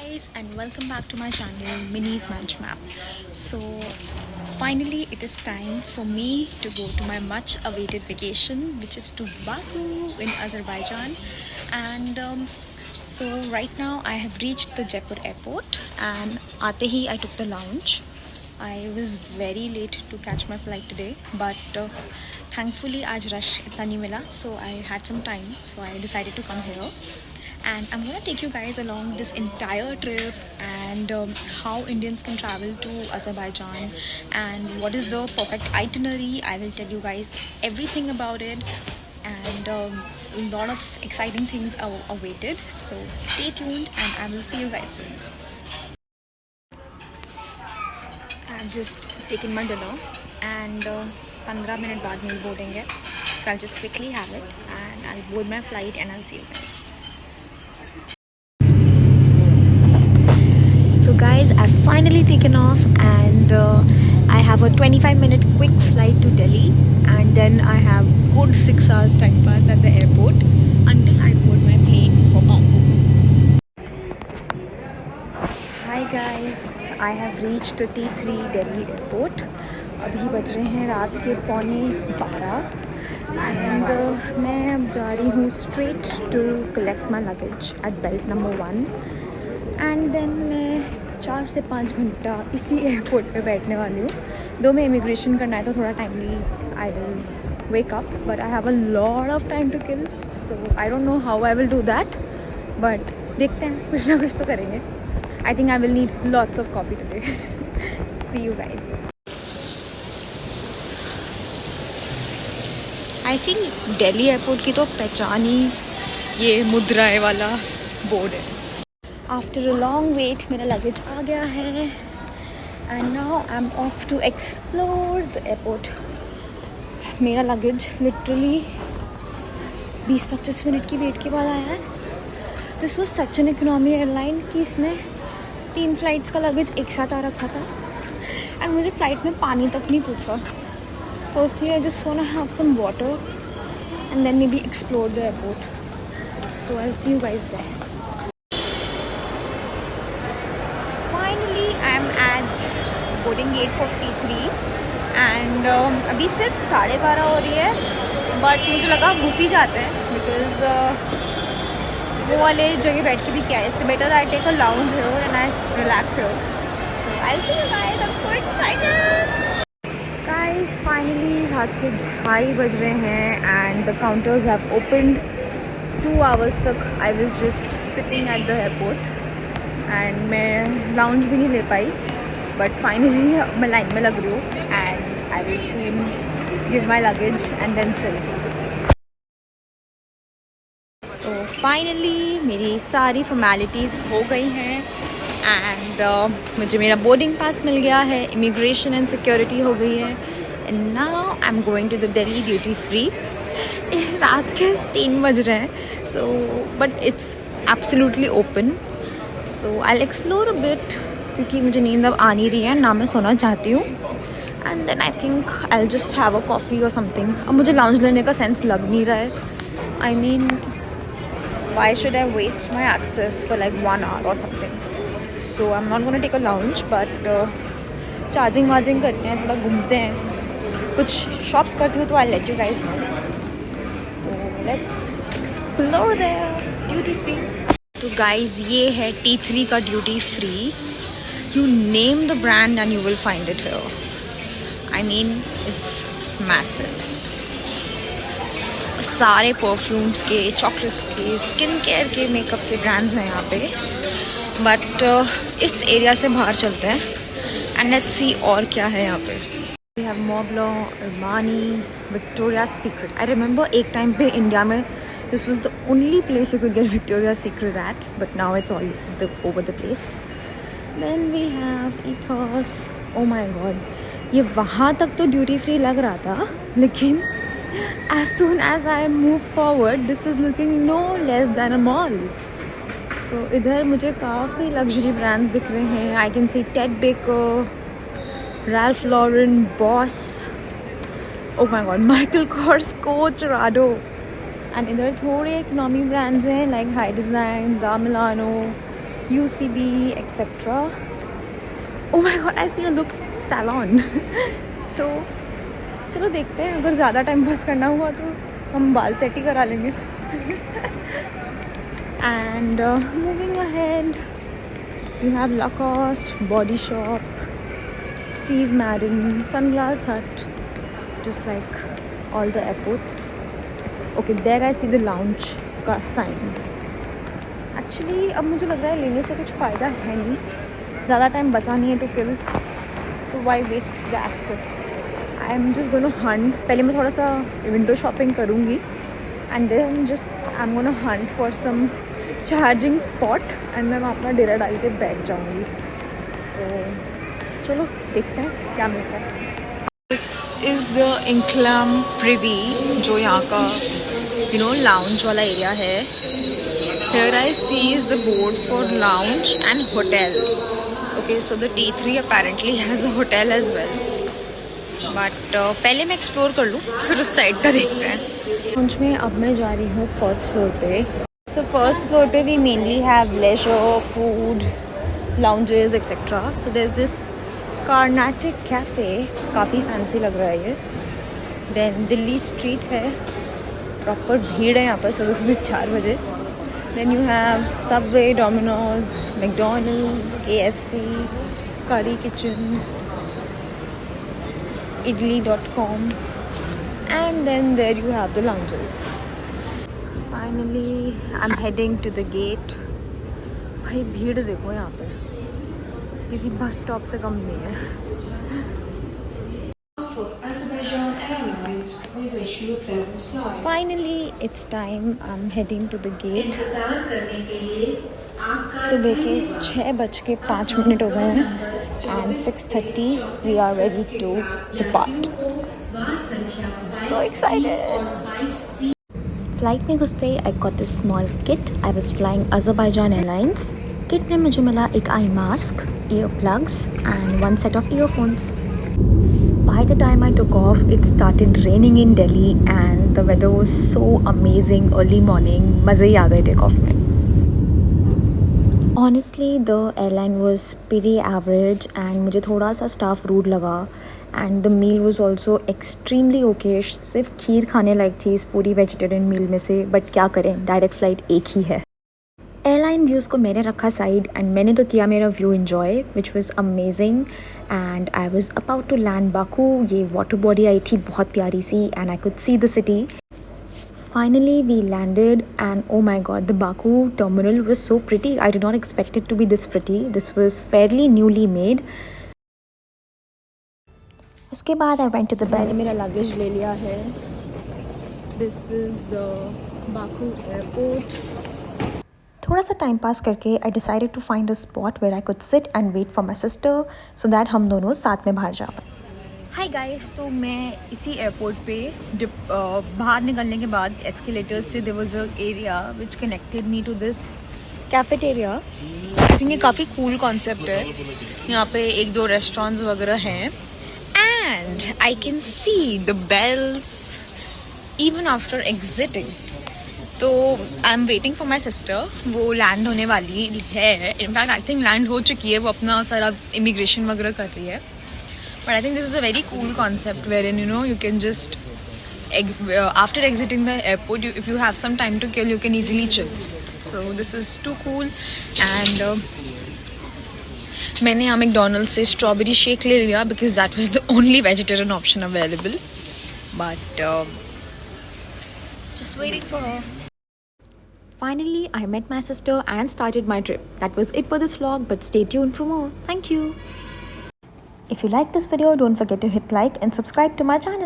guys, and welcome back to my channel Minnie's Munch Map. So finally it is time for me to go to my much awaited vacation, which is to Baku in Azerbaijan. And so right now I have reached the Jaipur airport, and aate hi I took the lounge. I was very late to catch my flight today, but thankfully आज rush इतना नहीं मिला, so I had some time, so I decided to come here. And I'm gonna take you guys along this entire trip and how Indians can travel to Azerbaijan and what is the perfect itinerary. I will tell you guys everything about it, and a lot of exciting things are awaited. So stay tuned, and I will see you guys soon. I've just taken my dinner, and 15 minute बाद मेरी boarding है, so I'll just quickly have it and I'll board my flight and I'll see you guys. So guys, I've finally taken off, and I have a 25-minute quick flight to Delhi, and then I have good 6 hours time pass at the airport until I board my plane for Baku. Hi guys, I have reached the T3 Delhi airport. अभी बज रहे हैं रात के 11:15 and मैं अब जा रही हूँ straight to collect my luggage at belt number 1. And then मैं 4 से 5 घंटा इसी एयरपोर्ट पे बैठने वाली हूँ. दो में इमिग्रेशन करना है तो थोड़ा timely I will wake up, but I have a lot of time to kill, so I don't know how I will do that, but देखते हैं, कुछ ना कुछ तो करेंगे. I think I will need lots of coffee today. See you guys. I think Delhi airport की तो पहचान ही ये मुद्राएं वाला बोर्ड है. After a long wait, मेरा लगेज आ गया है, and now I'm off to explore the airport. मेरा लगेज लिटरली 20-25 मिनट की वेट के बाद आया है. This was such an economy airline कि इसमें 3 फ्लाइट्स का लगेज एक साथ आ रखा था, एंड मुझे फ़्लाइट में पानी तक नहीं पूछा. Firstly I just want to have some water and then maybe explore the airport. So I will see you guys there. Boarding gate for T3 and अभी सिर्फ 12:30 हो रही है, बट मुझे लगा घुस ही जाते हैं बिकॉज वो वाले जगह बैठ के भी क्या है, इससे better I take a lounge here and I relax here. So I will see you guys. I am so excited. Guys finally रात के 2:30 बज रहे हैं and the counters have opened. 2 hours तक I was just sitting at the airport and मैं lounge भी नहीं ले पाई, बट फाइनली मैं लाइन में लग रही हूँ and I will soon give my luggage and then chill. तो फाइनली मेरी सारी फॉर्मेलिटीज़ हो गई हैं एंड मुझे मेरा बोर्डिंग पास मिल गया है, इमिग्रेशन एंड सिक्योरिटी हो गई है, and now I am going to the Delhi duty free. रात के 3 बज रहे हैं, so but it's absolutely open, so I will explore a bit क्योंकि मुझे नींद अब आ नहीं रही है, ना मैं सोना चाहती हूँ. And then I think I will just have a coffee और समथिंग. अब मुझे लाउंज लेने का सेंस लग नहीं रहा है. I mean why should I waste my access for like 1 hour और something. So I am not gonna take a lounge, but charging वार्जिंग करते हैं, थोड़ा घूमते हैं, कुछ शॉप करती हूँ, तो I let you guys know. तो let's explore their duty free. तो गाइज ये है T3 का duty free. You name the brand and you will find it here. I mean, it's massive. सारे परफ्यूम्स के, चॉकलेट्स के, स्किन केयर के, makeup के ब्रांड्स हैं यहाँ पे. बट इस एरिया से बाहर चलते हैं एंड लेट्स सी और क्या है यहाँ पे. We have Montblanc, Armani, Victoria's Secret. I remember एक टाइम पे इंडिया में this was the only place you could get Victoria's Secret at, but now it's all over the place. Then we have Ethos. Oh my god, ये वहाँ तक तो duty free लग रहा था, लेकिन as soon as I move forward this is looking no less than a mall. So इधर मुझे काफ़ी लग्जरी ब्रांड्स दिख रहे हैं. I can see Ted Baker, Ralph Lauren, Boss, oh my god, Michael Kors, Coach, Rado. And इधर थोड़े economy brands हैं like high design, दा Milano, UCB etc. Oh my god, I see a looks salon. तो चलो देखते हैं, अगर ज़्यादा टाइम पास करना हुआ तो हम बाल सेट ही करा लेंगे. And moving ahead, you have Lacoste, Body Shop, Steve Madden, Sunglass Hut, just like all the airports. Okay, there I see the lounge का sign. Actually अब मुझे लग रहा है लेने से कुछ फ़ायदा है नहीं, ज़्यादा टाइम बचा नहीं है to kill, so why waste the access? I am just going to hunt. पहले मैं थोड़ा सा विंडो शॉपिंग करूँगी and then just I'm going to hunt for some charging spot and मैं वहाँ अपना डेरा डाल के बैठ जाऊँगी. तो चलो देखते हैं क्या मिलता है. This is the Encalm Prive, जो यहाँ का लाउंज वाला एरिया है. Here I see is the board for lounge and hotel. Okay, so the T3 apparently has a hotel as well, but पहले मैं एक्सप्लोर कर लूँ, फिर उस साइड का देखते हैं. लाउंज में अब मैं जा रही हूँ फर्स्ट फ्लोर पे. So first floor पे we mainly have leisure, food, lounges, etc. So there's this Carnatic Cafe, काफ़ी fancy लग रहा है ये. Then दिल्ली स्ट्रीट है, प्रॉपर भीड़ है यहाँ पर सुबह सुबह 4 बजे. Then you have Subway, Domino's, McDonald's, KFC, Curry Kitchen, Idli.com, and then there you have the lounges. Finally, I'm heading to the gate. भाई भीड़ देखो यहाँ पे, किसी बस स्टॉप से कम नहीं है. Finally, it's time. I'm heading to the gate. सुबह के 6:05 हो गए हैं and 6:30 we are ready to depart. So excited. Flight में घुसते ही I got this small kit. I was flying Azerbaijan Airlines. Kit में मुझे मिला एक eye mask, ear plugs and 1 set of earphones. By the time I took off, it started raining in Delhi and the weather was so amazing early morning. मज़े ही आ गए take off में. Honestly, the airline was pretty average and मुझे थोड़ा सा staff rude लगा. And the meal was also extremely okayish. सिर्फ खीर खाने लायक थी इस पूरी वेजिटेरियन मील में से, बट क्या करें, डायरेक्ट फ़्लाइट एक ही है. एयरलाइन व्यूज़ को मैंने रखा साइड एंड मैंने तो किया मेरा view enjoy, which was amazing. And I was about to land Baku. ये वाटर बॉडी आई थी बहुत प्यारी सी and I could see the city. Finally, we landed and oh my god, the Baku terminal was so pretty. I did not expect it to be this pretty. This was fairly newly made. उसके बाद I went to the मैंने मेरा luggage ले लिया है. This is the Baku airport. थोड़ा सा time pass करके I decided to find a spot where I could sit and wait for my sister so that हम दोनों साथ में बाहर जा पाए. हाय गाइस, तो मैं इसी एयरपोर्ट पे बाहर निकलने के बाद एस्केलेटर्स से there was a area which connected me to this cafeteria. I think ये काफ़ी कूल कॉन्सेप्ट है. यहाँ पे 1-2 रेस्टोरेंट्स वगैरह हैं and I can see the bells even after exiting. तो I am waiting for my sister. वो लैंड होने वाली है. इनफैक्ट आई थिंक लैंड हो चुकी है. वो अपना सारा इमिग्रेशन वगैरह कर रही है. But I think this is a very cool concept wherein you can just after exiting the airport, if you have some time to kill, you can easily chill. So this is too cool. And मैंने यहाँ McDonald's से strawberry shake ले लिया because that was the only vegetarian option available. But just waiting for her. Finally, I met my sister and started my trip. That was it for this vlog, but stay tuned for more. Thank you. If you like this video, don't forget to hit like and subscribe to my channel.